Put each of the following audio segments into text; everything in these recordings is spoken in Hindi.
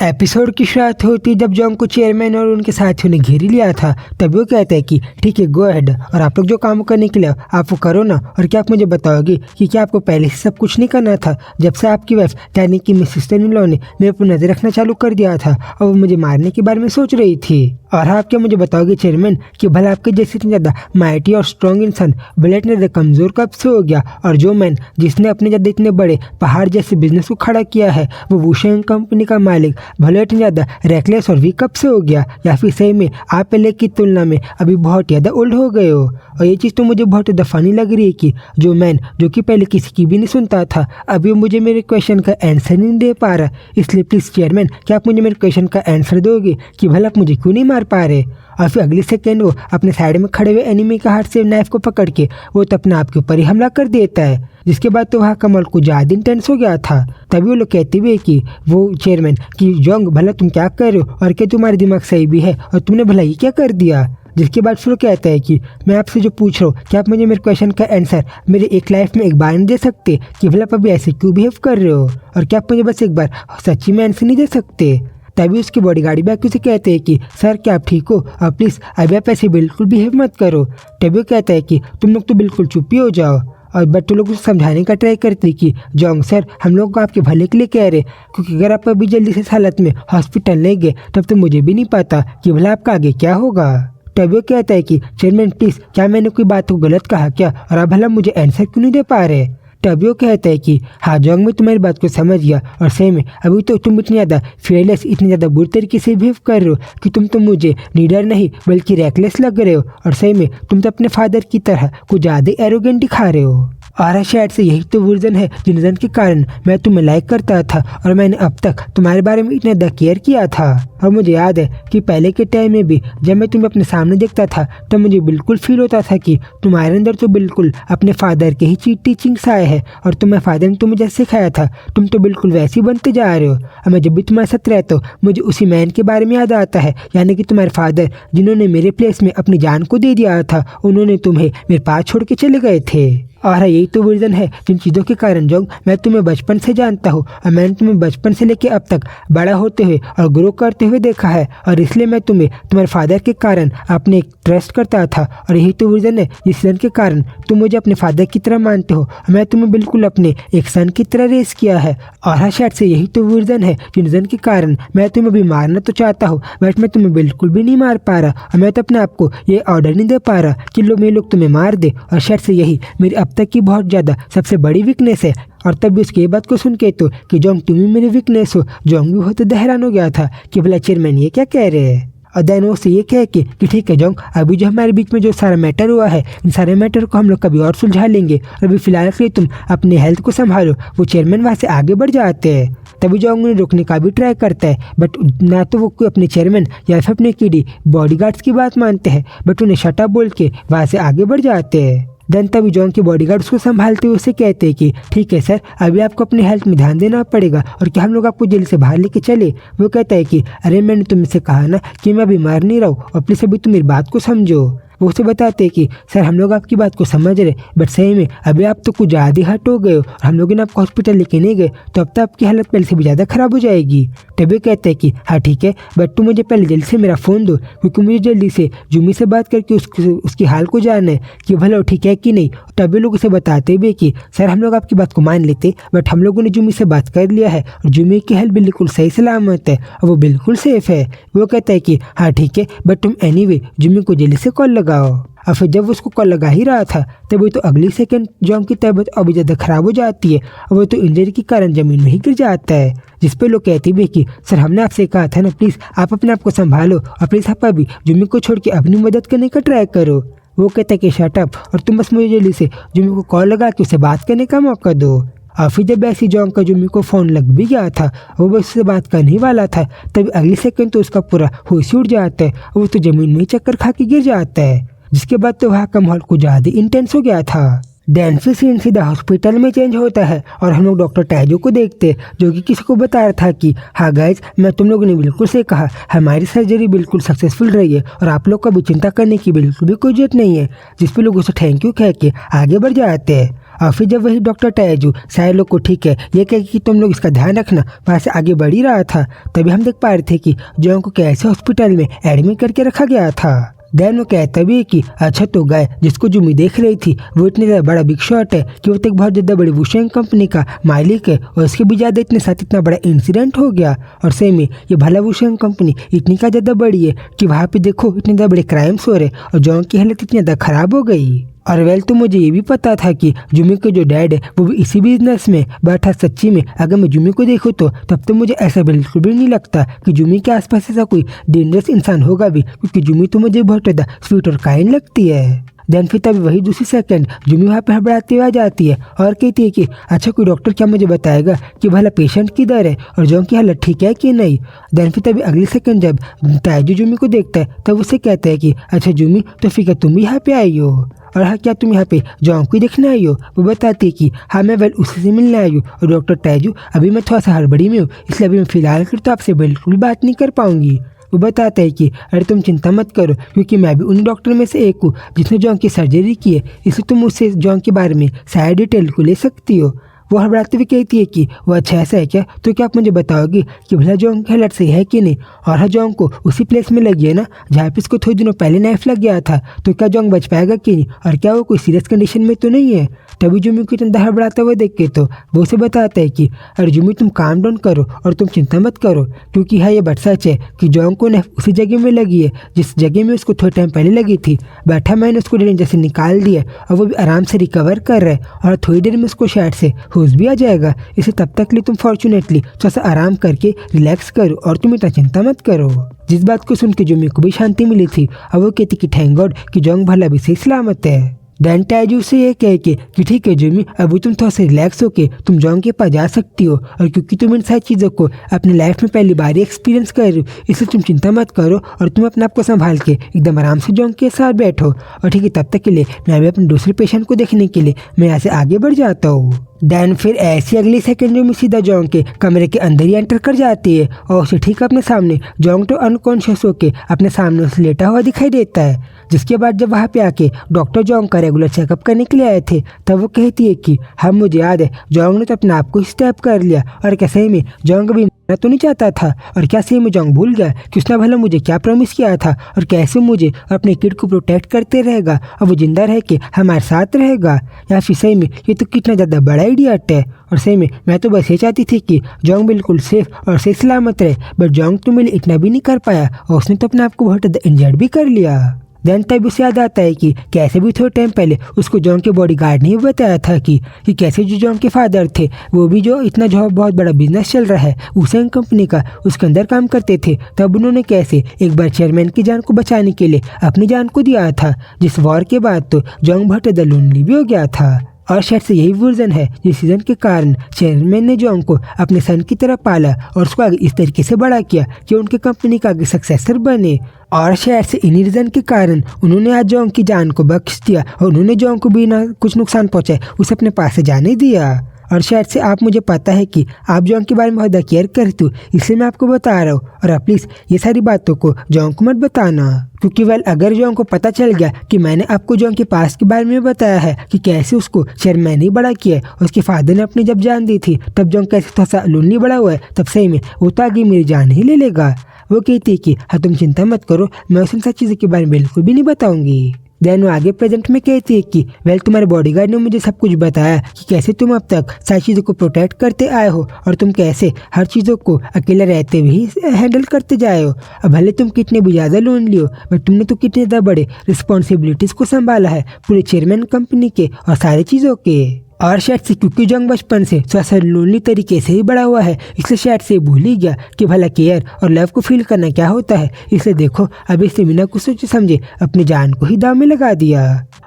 एपिसोड की शुरुआत होती जब जॉन्ग को चेयरमैन और उनके साथियों ने घेर लिया था। तभी वो कहता है कि ठीक है, गो अहेड और आप लोग जो काम करने के लिए आप वो करो ना। और क्या आप मुझे बताओगे कि क्या आपको पहले से सब कुछ नहीं करना था? जब से आपकी वाइफ यानी कि मिसेस टेनिलो ने मेरे पर नजर रखना चालू कर दिया था और वो मुझे मारने के बारे में सोच रही थी। और आप क्या मुझे बताओगे चेयरमैन कि भला आपके जैसे इतने ज़्यादा माइटी और स्ट्रॉन्ग इंसान भले इतने ज़्यादा कमज़ोर कब से हो गया? और जो मैन जिसने अपने ज़्यादा इतने बड़े पहाड़ जैसे बिजनेस को खड़ा किया है वो वुशेंग कंपनी का मालिक भले इतने ज़्यादा रेकलेस और वीक कब से हो गया? या फिर सही में आप पहले की तुलना में अभी बहुत ज़्यादा ओल्ड हो गए हो? और ये चीज़ तो मुझे बहुत ज़्यादा फनी लग रही है कि जो मैन जो कि पहले किसी की भी नहीं सुनता था अभी मुझे मेरे क्वेश्चन का आंसर नहीं दे पा रहा। इसलिए प्लीज़ चेयरमैन क्या आप मुझे मेरे क्वेश्चन का आंसर दोगे कि भला आप मुझे क्यों नहीं मार पा रहे? और फिर अगली सेकेंड वो अपने साइड में खड़े हुए एनिमी का हाथ से नाइफ को पकड़ के वो तो अपने आप के ऊपर ही हमला कर देता है। जिसके बाद तो वहाँ कमल को ज़्यादा इंटेंस हो गया था। तभी वो लोग कहते भी है कि वो चेयरमैन कि जोंग भला तुम क्या कर रहे हो और क्या तुम्हारा दिमाग सही भी है और तुमने भला ये क्या कर दिया? जिसके बाद फिर वो कहता है कि मैं आपसे जो पूछ रहा हूँ क्या आप मुझे मेरे क्वेश्चन का आंसर मेरे एक लाइफ में एक बार नहीं दे सकते कि भला आप अभी ऐसे क्यों बिहेव कर रहे हो? और क्या आप मुझे बस एक बार सच्ची में आंसर नहीं दे सकते? तभी उसकी बॉडीगार्ड भी आके उसे कहते हैं कि सर क्या आप ठीक हो? और प्लीज़ अभी आप ऐसे बिल्कुल बिहेव मत करो। तभी वो कहता है कि तुम लोग तो बिल्कुल चुप ही हो जाओ। और बट तो लोग उसे समझाने का ट्राई करते कि जोंग सर हम लोग को आपके भले के लिए कह रहे, क्योंकि अगर आप अभी जल्दी से इस हालत में हॉस्पिटल ले गए तब तो मुझे भी नहीं पता कि भला आपका आगे क्या होगा। तभी वो कहता है कि चेयरमैन प्लीज़ क्या मैंने कोई बात को गलत कहा क्या? और आप भला मुझे आंसर क्यों नहीं दे पा रहे? तभी वो कहता है कि हाँ जोंग मैं तुम्हारी बात को समझ गया और सही में अभी तो तुम इतनी ज़्यादा फेयरलेस इतनी ज़्यादा बुरी तरीके से बिहेव कर रहे हो कि तुम तो मुझे लीडर नहीं बल्कि रैकलेस लग रहे हो। और सही में तुम तो अपने फादर की तरह कुछ ज़्यादा एरोगेंट दिखा रहे हो। और शायद से यही तो वर्जन है जिन रीज़न के कारण मैं तुम्हें लाइक करता था और मैंने अब तक तुम्हारे बारे में इतना ज़्यादा केयर किया था। और मुझे याद है कि पहले के टाइम में भी जब मैं तुम्हें अपने सामने देखता था तो मुझे बिल्कुल फील होता था कि तुम्हारे अंदर तो बिल्कुल अपने फादर के ही टीचिंग्स आए हैं और तुम्हारे फादर ने तुम्हें जैसे सिखाया था तुम तो बिल्कुल वैसे ही बनते जा रहे हो। और मैं जब भी तुम्हारे साथ रहता हूँ मुझे उसी मैन के बारे में याद आता है, यानी कि तुम्हारे फादर जिन्होंने मेरे प्लेस में अपनी जान को दे दिया था। उन्होंने तुम्हें मेरे पास छोड़ के चले गए थे। और यही तो रीज़न है जिन चीज़ों के कारण जोंग मैं तुम्हें बचपन से जानता हूँ और मैंने तुम्हें बचपन से लेकर अब तक बड़ा होते हुए और ग्रो करते हुए देखा है। और इसलिए मैं तुम्हें तुम्हारे फादर के कारण अपने ट्रस्ट करता था और यही तो रीज़न है जिस रीज़न के कारण तुम मुझे अपने फादर की तरह मानते हो। मैं तुम्हें बिल्कुल अपने एक सन की तरह रेस किया है। और शायद से यही तो रीज़न है जिन रीज़न के कारण मैं तुम्हें अभी मारना तो चाहता हूँ बट मैं तुम्हें बिल्कुल भी नहीं मार पा रहा। और मैं तो अपने आप को ये ऑर्डर नहीं दे पा रहा कि लो मेरे लोग तुम्हें मार दे। और शायद से यही मेरी अब तक की बहुत ज़्यादा सबसे बड़ी वीकनेस है। और तब भी उसकी बात को सुन के तो कि जोंग तुम ही मेरी वीकनेस हो, जोंग भी बहुत हैरान हो गया था कि भला चेयरमैन ये क्या कह रहे हैं। और देन वो से ये कह कि ठीक है जोंग अभी जो हमारे बीच में जो सारा मैटर हुआ है इन सारे मैटर को हम लोग कभी और सुलझा लेंगे और अभी फिलहाल के लिए तुम अपने हेल्थ को संभालो। वो चेयरमैन वहाँ से आगे बढ़ जाते हैं। तभी जोंग उन्हें रोकने का भी ट्राई करता है बट ना तो वो कोई अपने चेयरमैन या फिर अपने कीड़ी बॉडीगार्ड्स की बात मानते हैं बट उन्हें शट अप बोल के वहाँ से आगे बढ़ जाते हैं। देन तभी जोंग के बॉडीगार्ड उसको संभालते हुए उसे कहते हैं कि ठीक है सर अभी आपको अपनी हेल्थ में ध्यान देना पड़ेगा और क्या हम लोग आपको जेल से बाहर लेके चले? वो कहता है कि अरे मैंने तुमसे कहा ना कि मैं बीमार नहीं रहूँ और प्लीज़ अभी तुम मेरी बात को समझो। वो उसे बताते हैं कि सर हम लोग आपकी बात को समझ रहे बट सही में अभी आप तो कुछ ज़्यादा ही हट हो गए हो और हम लोग ने आपको हॉस्पिटल लेके नहीं गए तो अब तो आपकी हालत पहले से भी ज़्यादा ख़राब हो जाएगी। तभी कहते हैं कि हाँ ठीक है बट तुम मुझे पहले जल्दी से मेरा फ़ोन दो क्योंकि मुझे जल्दी से जुमी से बात करके उसकी हाल को जानना है कि भला वो ठीक है कि नहीं। तभी लोग उसे बताते भी कि सर हम लोग आपकी बात को मान लेते बट हम लोगों ने जुमी से बात कर लिया है और जुमी की हेल्थ बिल्कुल सही सलामत है और वो बिल्कुल सेफ है। वो कहता है कि हाँ ठीक है बट तुम एनीवे जुमी को जल्दी से कॉल लगाओ। और फिर जब उसको कॉल लगा ही रहा था तभी तो अगली सेकंड जोंग की तबीयत अभी ज़्यादा ख़राब हो जाती है और वो तो इंजरी के कारण ज़मीन में ही गिर जाता है। जिस पे लोग कहते भी कि सर हमने आपसे कहा था ना प्लीज़ आप अपने आप को संभालो और प्लीज़ आप अभी जुमी को छोड़ के अपनी मदद करने का ट्राई करो। वो कहता है कि शट अप और तुम बस मुझे जल्दी से जुमी को कॉल लगा के उसे बात करने का मौका दो। और फिर जब ऐसी जोंग का जुमी को फ़ोन लग भी गया था वो बस उससे बात करने ही वाला था तभी अगली सेकंड तो उसका पूरा होश उड़ जाता है और वो तो ज़मीन में ही चक्कर खा के गिर जाता है। जिसके बाद तो वहाँ का माहौल कुछ ज़्यादा इंटेंस हो गया था। देन फिर सीन सीधा हॉस्पिटल में चेंज होता है और हम लोग डॉक्टर टैजो को देखते जो कि किसी को बता रहा था कि हाँ गाइज मैं तुम लोगों ने बिल्कुल सही कहा, हमारी सर्जरी बिल्कुल सक्सेसफुल रही है और आप लोग को भी चिंता करने की बिल्कुल भी कोई जरूरत नहीं है। जिस पे लोग उसे थैंक यू कह के आगे बढ़ जाते हैं। और फिर जब वही डॉक्टर टैजू सारे लोग को ठीक है ये कहे कि तुम लोग इसका ध्यान रखना, वहाँ से आगे बढ़ ही रहा था, तभी हम देख पा रहे थे कि जोंग को कैसे हॉस्पिटल में एडमिट करके रखा गया था। देन वो कहता भी है कि अच्छा तो गाय जिसको जुमी देख रही थी वो इतनी ज़्यादा बड़ा बिग शॉट है कि वो तो एक बहुत ज़्यादा बड़ी वुशेंग कंपनी का मालिक है और उसके भी ज़्यादा इतने साथ इतना बड़ा इंसिडेंट हो गया। और सेम में ये भला वुशेंग कंपनी इतनी का ज़्यादा बड़ी है कि वहाँ पे देखो इतने ज़्यादा बड़े क्राइम्स हो रहे और जॉन्ग की हालत इतनी ज़्यादा ख़राब हो गई। और वेल तो मुझे ये भी पता था कि जुमी के जो डैड है वो भी इसी बिजनेस में, बट हाँ सच्ची में अगर मैं जुमी को देखूँ तो तब तो मुझे ऐसा बिल्कुल भी नहीं लगता कि जुमी के आसपास ऐसा कोई डेंजरस इंसान होगा भी, क्योंकि जुमी तो मुझे बहुत ज़्यादा स्वीट और काइंड लगती है। देन फिर तभी वही दूसरी सेकंड जुमी वहाँ पे हड़बड़ाती हुई आ जाती है और कहती है कि अच्छा कोई डॉक्टर क्या मुझे बताएगा कि भला पेशेंट किधर है और जॉन्ग की हालत ठीक है कि नहीं। देन फिर तभी अगली सेकंड जब टैजू जुमी को देखता है तब उसे कहता है कि अच्छा जुमी तो फिर क्या तुम भी यहाँ पे आई हो और हाँ क्या तुम यहाँ पे जॉन्ग को देखने आई हो। वो बताती है कि हाँ मैं वेल उसी से मिलने आई हूँ और डॉक्टर टैजू अभी मैं थोड़ा सा हड़बड़ी में हूँ इसलिए अभी मैं फिलहाल कर तो आपसे बिल्कुल बात नहीं कर पाऊंगी। वो बताता है कि अरे तुम चिंता मत करो क्योंकि मैं भी उन डॉक्टर में से एक हूँ जिसने जॉन्ग की सर्जरी की है, इसलिए तुम मुझसे जॉन्ग के बारे में सारी डिटेल को ले सकती हो। वो हड़बड़ाते हुए कहती है कि वो अच्छा ऐसा है क्या, तो क्या आप मुझे बताओगे कि भला जॉन्ग की हालत सही है कि नहीं। और हाँ जॉन्ग को उसी प्लेस में लगी है ना जहाँ पे इसको थोड़े दिनों पहले नाइफ लग गया था, तो क्या जॉन्ग बच पाएगा कि नहीं और क्या वो कोई सीरियस कंडीशन में तो नहीं है। तभी जुमी को इतना हड़बड़ाता हुआ देख के तो वो उसे बताता है कि अरे जुमी तुम काम डाउन करो और तुम चिंता मत करो, क्योंकि हाँ ये बात सच है कि जॉन्ग को नाइफ उसी जगह में लगी है जिस जगह में उसको थोड़े टाइम पहले लगी थी। बैठा मैंने उसको डेंजर से निकाल दिया और वो भी आराम से रिकवर कर रहा है और थोड़ी देर में उसको शायद से होश भी आ जाएगा। इसे तब तक लिए तुम फॉर्चुनेटली थोड़ा सा आराम करके रिलैक्स करो और तुम इतना चिंता मत करो। जिस बात को सुन के जुमी को भी शांति मिली थी और वो कहती कि थैंक गॉड कि जॉन्ग भला भी सही सलामत है। देन टैजू से ये कह के कि ठीक है जुमी अभी तुम थोड़ा सा रिलैक्स होके तुम जॉन्ग के पास जा सकती हो और क्योंकि तुम इन सारी चीज़ों को अपनी लाइफ में पहली बार एक्सपीरियंस कर रही हो इसलिए तुम चिंता मत करो और तुम अपने आप को संभाल के एकदम आराम से जॉन्ग के साथ बैठो। और ठीक है तब तक के लिए मैं भी अपने दूसरे पेशेंट को देखने के लिए मैं यहाँ से आगे बढ़ जाता हूँ। देन फिर ऐसी अगली सेकंड में सीधा जॉन्ग के कमरे के अंदर ही एंटर कर जाती है और उसे ठीक अपने सामने जॉन्ग तो अनकॉन्शियस होके अपने सामने उसे लेटा हुआ दिखाई देता है। जिसके बाद जब वहाँ पे आके डॉक्टर जॉन्ग का रेगुलर चेकअप करने के लिए आए थे तब वो कहती है कि हम मुझे याद है जॉन्ग ने तो अपने आप को स्टैप कर लिया और कैसे में जॉन्ग भी मैं तो नहीं चाहता था और क्या सही में जॉन्ग भूल गया कि उसने भला मुझे क्या प्रॉमिस किया था और कैसे मुझे अपने किड को प्रोटेक्ट करते रहेगा और वो जिंदा रह के हमारे साथ रहेगा। या फिर सही में ये तो कितना ज़्यादा बड़ा इडियट है और सही में मैं तो बस ये चाहती थी कि जॉन्ग बिल्कुल सेफ और सही सलामत रहे, बट जॉन्ग तो मेरे लिए इतना भी नहीं कर पाया और उसने तो अपने आप को बहुत ज़्यादा इंजर्ड भी कर लिया। देन तब उसे याद आता है कि कैसे भी थोड़े टाइम पहले उसको जॉन्ग के बॉडीगार्ड ने बताया था कि कैसे जो जॉन्ग के फादर थे वो भी जो इतना जो बहुत बड़ा बिजनेस चल रहा है उसे कंपनी का उसके अंदर काम करते थे, तब उन्होंने कैसे एक बार चेयरमैन की जान को बचाने के लिए अपनी जान को दिया था, जिस वॉर के बाद तो जॉन्ग बहुत ज़्यादा लोनली भी हो गया था। और शायद से यही वर्जन है जिस सीजन के कारण चेयरमैन ने जॉन्ग को अपने सन की तरह पाला और उसको आगे इस तरीके से बड़ा किया कि उनके कंपनी का आगे सक्सेसर बने। और शायद से इन्हीं रीजन के कारण उन्होंने आज जॉन्ग की जान को बख्श दिया और उन्होंने जॉन्ग को बिना कुछ नुकसान पहुंचाए उसे अपने पास से जाने दिया। और शायद से आप मुझे पता है कि आप जॉन्ग के बारे में बहुत केयर करते हो, इसलिए मैं आपको बता रहा हूँ और आप प्लीज़ ये सारी बातों को जॉन्ग को मत बताना, क्योंकि वेल अगर जॉन्ग को पता चल गया कि मैंने आपको जॉन्ग के पास के बारे में बताया है कि कैसे उसको चेयरमैन ही बड़ा किया है और उसके फादर ने अपनी जब जान दी थी तब जॉन्ग कैसे थोड़ा सा लोनली बड़ा हुआ है, तब सही में वो तो आगे मेरी जान ही ले लेगा। वो कहती है कि हाँ तुम चिंता मत करो, मैं उस सब चीज़ों के बारे में बिल्कुल भी नहीं बताऊंगी। देन वो आगे प्रेजेंट में कहती है कि वेल तुम्हारे बॉडीगार्ड ने मुझे सब कुछ बताया कि कैसे तुम अब तक सारी चीज़ों को प्रोटेक्ट करते आए हो और तुम कैसे हर चीज़ों को अकेले रहते हुए ही हैंडल करते जाए हो। अब भले तुम कितने भी ज़्यादा लोनली हो बट तुमने तो कितने ज़्यादा बड़े रिस्पॉन्सिबिलिटीज़ को संभाला है पूरे चेयरमैन कंपनी के और सारी चीज़ों के। और शायद से क्योंकि जॉन्ग बचपन से थोड़ा सा लोनली तरीके से ही बड़ा हुआ है इसलिए शायद से भूल ही गया कि भला केयर और लव को फील करना क्या होता है, इसलिए देखो अभी से बिना कुछ सोचे समझे अपनी जान को ही दाव में लगा दिया।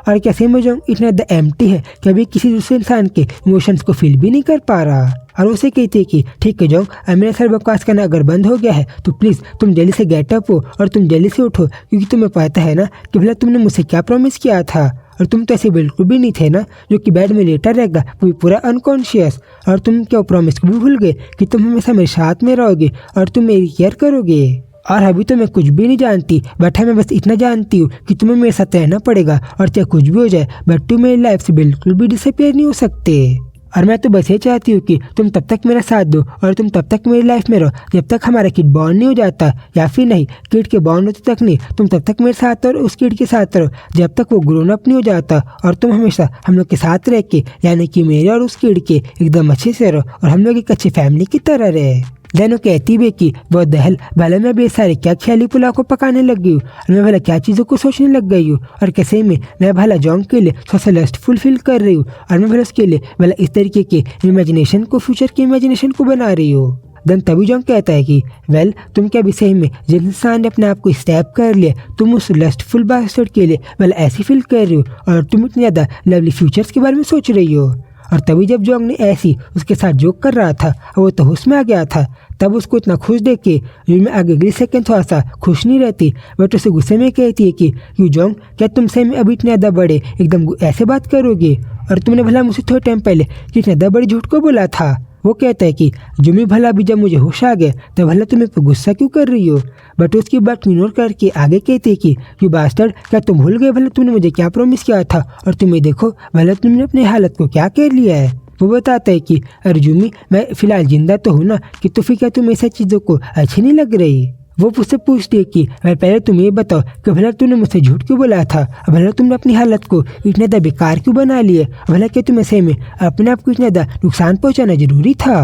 और कैसे में जॉन्ग इतना ज़्यादा एम्प्टी है कि अभी किसी दूसरे इंसान के इमोशंस को फील भी नहीं कर पा रहा। और उसे कहती है कि ठीक है जॉन्ग अब मेरा सर बकवास करना अगर बंद हो गया है तो प्लीज़ तुम जल्दी से गेट अप हो और तुम जल्दी से उठो, क्योंकि तुम्हें पता है ना कि भला तुमने मुझसे क्या प्रॉमिस किया था और तुम तो ऐसे बिल्कुल भी नहीं थे ना जो कि बेड में लेटा रहेगा वो भी पूरा अनकॉन्शियस। और तुम क्या प्रॉमिस को भी भूल गए कि तुम हमेशा मेरे साथ में रहोगे और तुम मेरी केयर करोगे। और अभी तो मैं कुछ भी नहीं जानती, बट मैं बस इतना जानती हूँ कि तुम्हें मेरे साथ रहना पड़ेगा और चाहे कुछ भी हो जाए बट तुम मेरी लाइफ से बिल्कुल भी डिसअपियर नहीं हो सकते। और मैं तो बस ये चाहती हूँ कि तुम तब तक मेरा साथ दो और तुम तब तक मेरी लाइफ में रहो जब तक हमारा किड बॉर्न नहीं हो जाता, या फिर नहीं, किड के बॉर्न होते तक नहीं, तुम तब तक मेरे साथ और उस किड के साथ रहो जब तक वो ग्रोन अप नहीं हो जाता। और तुम हमेशा हम लोग के साथ रह के, यानी कि मेरे और उस किड के, एकदम अच्छे से रहो और हम लोग एक अच्छी फैमिली की तरह रहे। देनो कहती भी कि वो दहल भले मैं बेस सारे क्या ख्याली पुलाव को पकाने लग गई हूँ और मैं भला क्या चीज़ों को सोचने लग गई हूँ, और कैसे में मैं भला जॉन्ग के लिए सोशल लस्ट फुलफिल कर रही हूँ और मैं भला उसके लिए भला इस तरीके के इमेजिनेशन को, फ्यूचर के इमेजिनेशन को बना रही हूँ। देन तभी जॉन्ग कहता है कि वेल तुम क्या भी सही में जिस इंसान ने अपने आप को स्टैप कर लिया, तुम उस लस्टफुल बास्टर्ड के लिए भला ऐसी फील कर रही हो और तुम इतनी ज़्यादा लवली फ्यूचर्स के बारे में सोच रही हो। और तभी जब जॉन्ग ने ऐसी उसके साथ जोक कर रहा था और वो तो होश में आ गया था, तब उसको इतना खुश देख के यूमी आगे अगली सेकंड थोड़ा सा खुश नहीं रहती, बट उसे गुस्से में कहती है कि यू जॉन्ग, क्या तुम सही में अभी इतने ज़्यादा बड़े एकदम ऐसे बात करोगे, और तुमने भला मुझे थोड़े टाइम पहले कितने ज़्यादा बड़े झूठ को बोला था। वो कहता है कि जुमी भला अभी जब मुझे होश आ गया तो भला तुम पे गुस्सा क्यों कर रही हो, बट उसकी बात इग्नोर करके आगे कहती है कि यू बास्टर्ड, क्या तुम भूल गए भला तुमने मुझे क्या प्रॉमिस किया था, और तुम्हें देखो भला तुमने अपनी हालत को क्या कर लिया है। वो बताता है कि अरे जुमी, मैं फिलहाल जिंदा तो हूँ ना, कि तो फिर क्या तुम ऐसा चीज़ों को अच्छी नहीं लग रही। वो मुझसे पूछती है कि मैं पहले तुम ये बताओ कि भला तूने मुझसे झूठ क्यों बोला था, भला तुमने अपनी हालत को इतना ज़्यादा बेकार क्यों बना लिया, भला क्या तुम्हें सही में अपने आप को इतना ज़्यादा नुकसान पहुंचाना जरूरी था,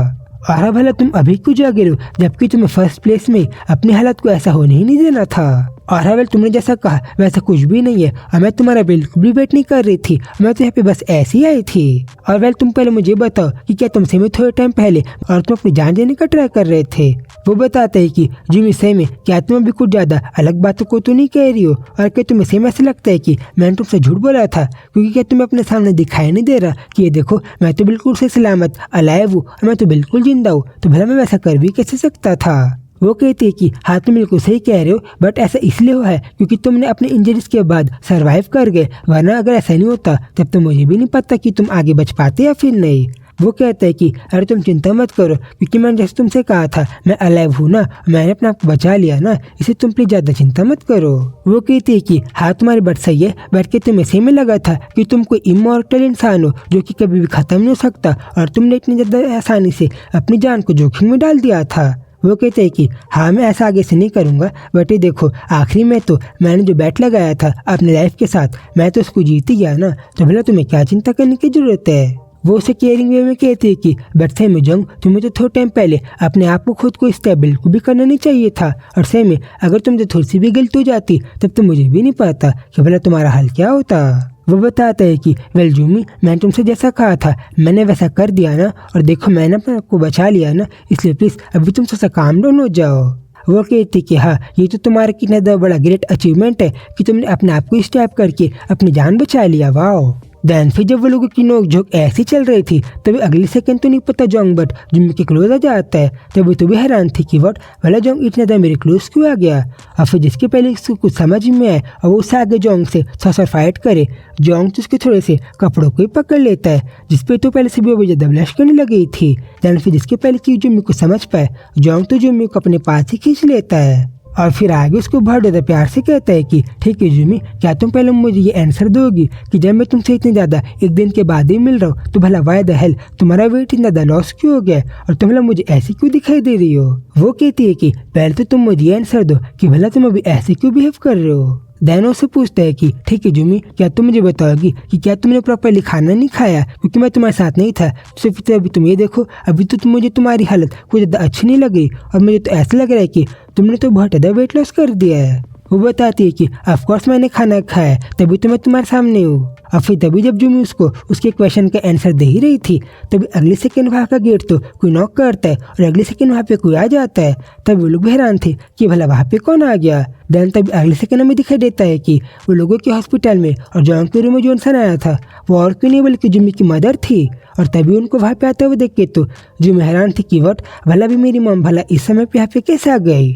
और भला तुम अभी क्यों जागे रहो जबकि तुम्हें फर्स्ट प्लेस में अपनी हालत को ऐसा होने ही नहीं देना था। और वेल तुमने जैसा कहा वैसा कुछ भी नहीं है और मैं तुम्हारा बिल्कुल भी वेट नहीं कर रही थी, मैं तो यहाँ पे बस ऐसे ही आई थी। और वेल तुम पहले मुझे बताओ कि क्या तुम सही में थोड़े टाइम पहले और तुम अपनी जान देने का ट्राई कर रहे थे। वो बताते है कि जिमी सही में क्या तुम अभी कुछ ज्यादा अलग बातों को तो नहीं कह रही हो, और क्या तुम्हें सही में ऐसा लगता है कि मैंने तुमसे झूठ बोला था, क्योंकि क्या तुम्हें अपने सामने दिखाई नहीं दे रहा कि ये देखो मैं तो बिल्कुल से सलामत अलाइव हूँ, मैं तो बिल्कुल जिंदा हूँ, तो भला मैं वैसा कर भी कैसे सकता था। वो कहती है कि हाँ तुम बिल्कुल सही कह रहे हो, बट ऐसा इसलिए हुआ है क्योंकि तुमने अपने इंजरीज के बाद सरवाइव कर गए, वरना अगर ऐसा नहीं होता तब तो मुझे भी नहीं पता कि तुम आगे बच पाते या फिर नहीं। वो कहता है कि अरे तुम चिंता मत करो, क्योंकि मैंने जैसे तुमसे कहा था मैं अलाइव हूँ ना, मैंने अपने आप को बचा लिया ना, इसे तुम प्लीज ज्यादा चिंता मत करो। वो कहती है कि हाँ तुम्हारी बात सही है, बट के तुम्हें सही में लगा था कि तुम कोई इमॉर्टल इंसान हो जो कि कभी भी खत्म नहीं हो सकता, और तुमने इतनी ज्यादा आसानी से अपनी जान को जोखिम में डाल दिया था। वो कहते हैं कि हाँ मैं ऐसा आगे से नहीं करूँगा, बट ये देखो आखिरी में तो मैंने जो बैट लगाया था अपनी लाइफ के साथ, मैं तो उसको जीत ही गया ना, तो भला तुम्हें क्या चिंता करने की जरूरत है। वो उसे केयरिंग वे में कहते हैं कि बट सही में जंग, तुम्हें तो थोड़े टाइम पहले अपने आप को खुद को स्टेबल को भी करना नहीं चाहिए था, और सही में अगर तुमसे थोड़ी सी भी गलती हो जाती तब तो मुझे भी नहीं पता कि भला तुम्हारा हाल क्या होता। वो बताता है कि वेल जूमी, मैंने तुमसे जैसा कहा था मैंने वैसा कर दिया ना, और देखो मैंने अपने आप को बचा लिया ना, इसलिए प्लीज अभी तुम थोड़ा काम डाउन हो जाओ। वो कहती कि हाँ ये तो तुम्हारा कितना बड़ा ग्रेट अचीवमेंट है कि तुमने अपने आप को स्टैप करके अपनी जान बचा लिया, वाओ। देन फिर जब वो लोगों की नोक झोंक ऐसी चल रही थी तभी अगली सेकंड तो नहीं पता जोंग बट जिमी के क्लोज आ जाता है, तभी तो भी हैरान थी कि वट भला जोंग इतना ज़्यादा मेरे क्लोज क्यों आ गया। और फिर जिसके पहले उसको कुछ समझ में आए और वो उससे आगे जोंग से ससर फाइट करे, जोंग तो उसके थोड़े से कपड़ों को ही पकड़ लेता है, जिसपे तो पहले से भी वो ज़्यादा ब्लश करने लगी थी। देन फिर जिसके पहले कि जिमी को समझ पाए, जोंग तो जिमी को अपने पास ही खींच लेता है और फिर आगे उसको बहुत ज़्यादा प्यार से कहता है कि ठीक है जिमी, क्या तुम पहले मुझे ये आंसर दोगी कि जब मैं तुमसे इतने ज़्यादा एक दिन के बाद ही मिल रहा हूँ तो भला वाई द हेल तुम्हारा वेट इतना ज़्यादा लॉस क्यों हो गया और तुम भला मुझे ऐसी क्यों दिखाई दे रही हो। वो कहती है कि पहले तो तुम मुझे ये आंसर दो कि भला तुम अभी ऐसे क्यों बिहेव कर रहे हो। दैनो से पूछता है कि ठीक है जुमी, क्या तुम मुझे बताओगी कि क्या तुमने प्रॉपरली खाना नहीं खाया क्योंकि मैं तुम्हारे साथ नहीं था, सिर्फ अभी तुम ये देखो अभी तो मुझे तुम्हारी हालत कुछ ज़्यादा अच्छी नहीं लग रही और मुझे तो ऐसा लग रहा है कि तुमने तो बहुत ज़्यादा वेट लॉस कर दिया है। वो बताती है कि ऑफकोर्स मैंने खाना खाया तभी तो मैं तुम्हारे सामने हूँ। और फिर तभी जब जुमी उसको उसके क्वेश्चन का आंसर दे ही रही थी तभी अगले सेकंड वहाँ का गेट तो कोई नॉक करता है और अगले सेकंड वहाँ पे कोई आ जाता है। तब वो लोग हैरान थे कि भला वहाँ पे कौन आ गया। देन तभी अगले सेकंड में दिखाई देता है कि वो लोगों के हॉस्पिटल में और जॉन्ग के रूम में जो इंसान आया था वो और क्यों नहीं बल्कि जुमी की मदर थी। और तभी उनको वहाँ पे आते हुए देख के तो जुमी हैरान थी कि वट भला भी मेरी मॉम भला इस समय पे यहाँ पे कैसे आ गई।